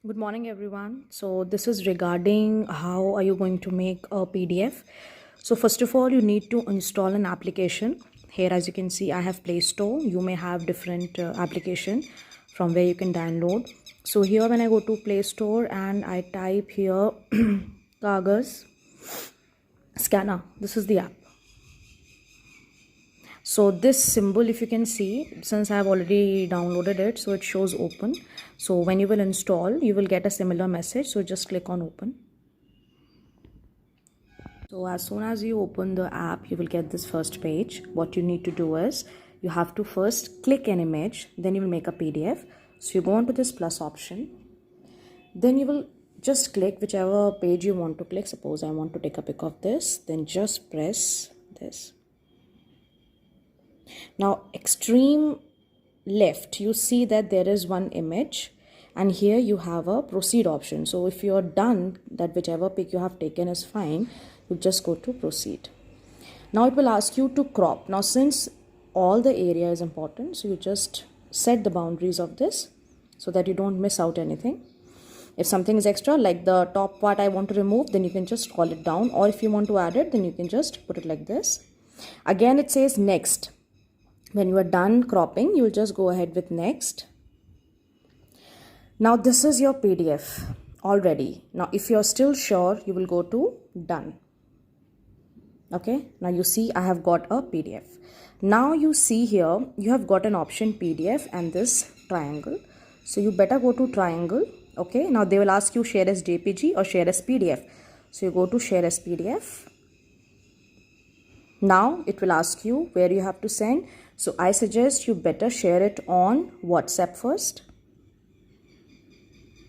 Good morning, everyone. So this is regarding how are you going to make a PDF. So first of all, you need to install an application. Here, as you can see, I have Play Store. You may have different application from where you can download. So here, when I go to Play Store and I type here Kagaz Scanner, this is the app. So this symbol, if you can see, since I have already downloaded it, so it shows open. So when you will install, you will get a similar message. So just click on open. So as soon as you open the app, you will get this first page. What you need to do is you have to first click an image, then you will make a PDF. So you go on to this plus option. Then you will just click whichever page you want to click. Suppose I want to take a pic of this, then just press this. Now extreme left, you see that there is one image and here you have a proceed option. So if you're done that whichever pic you have taken is fine, you just go to proceed. Now it will ask you to crop. Now since all the area is important, so you just set the boundaries of this so that you don't miss out anything. If something is extra, like the top part I want to remove, then you can just scroll it down, or if you want to add it, then you can just put it like this. Again, it says next. When you are done cropping, you will just go ahead with next. Now this is your PDF already. Now if you're still sure, you will go to done. Okay, now you see I have got a PDF. Now you see here, you have got an option PDF and this triangle. So you better go to triangle. Okay, now they will ask you share as JPG or share as PDF. So you go to share as PDF. Now it will ask you where you have to send. So I suggest you better share it on WhatsApp first.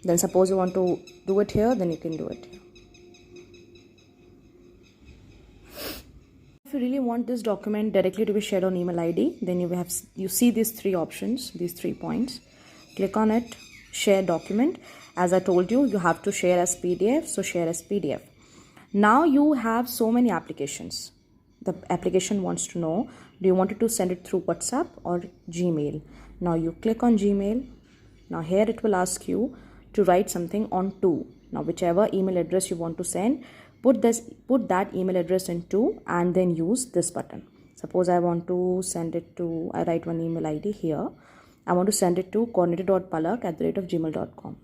Then suppose you want to do it here, then you can do it. If you really want this document directly to be shared on email ID, then you see these three options, these 3 points. Click on it, share document. As I told you, you have to share as PDF, so share as PDF. Now you have so many applications. The application wants to know, do you want to send it through WhatsApp or Gmail? Now you click on Gmail. Now here it will ask you to write something on to. Now whichever email address you want to send, put that email address in to and then use this button. Suppose I want to send it to, I write one email ID here. I want to send it to coordinator.palak@gmail.com.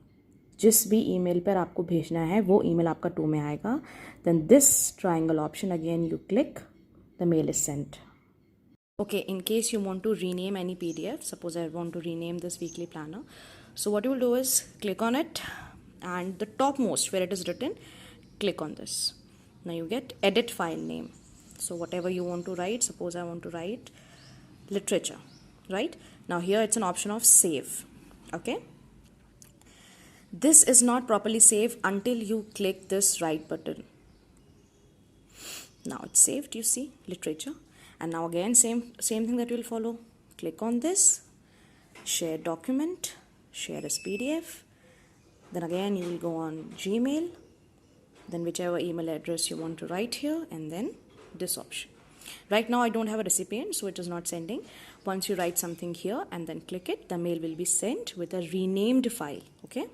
जिस भी email पर आपको भेजना है वो email आपका to में आएगा. Then this triangle option, again you click, the mail is sent. Okay, in case you want to rename any PDF, suppose I want to rename this weekly planner. So what you will do is click on it and the topmost where it is written, click on this. Now you get edit file name. So whatever you want to write, suppose I want to write literature, right? Now here it's an option of save. Okay. This is not properly saved until you click this right button. Now it's saved, you see, literature. And now again same thing that you will follow. Click on this, share document, share as PDF. Then again you will go on Gmail, then whichever email address you want to write here, and then this option. Right now I don't have a recipient, so it is not sending. Once you write something here and then click it, the mail will be sent with a renamed file. Okay.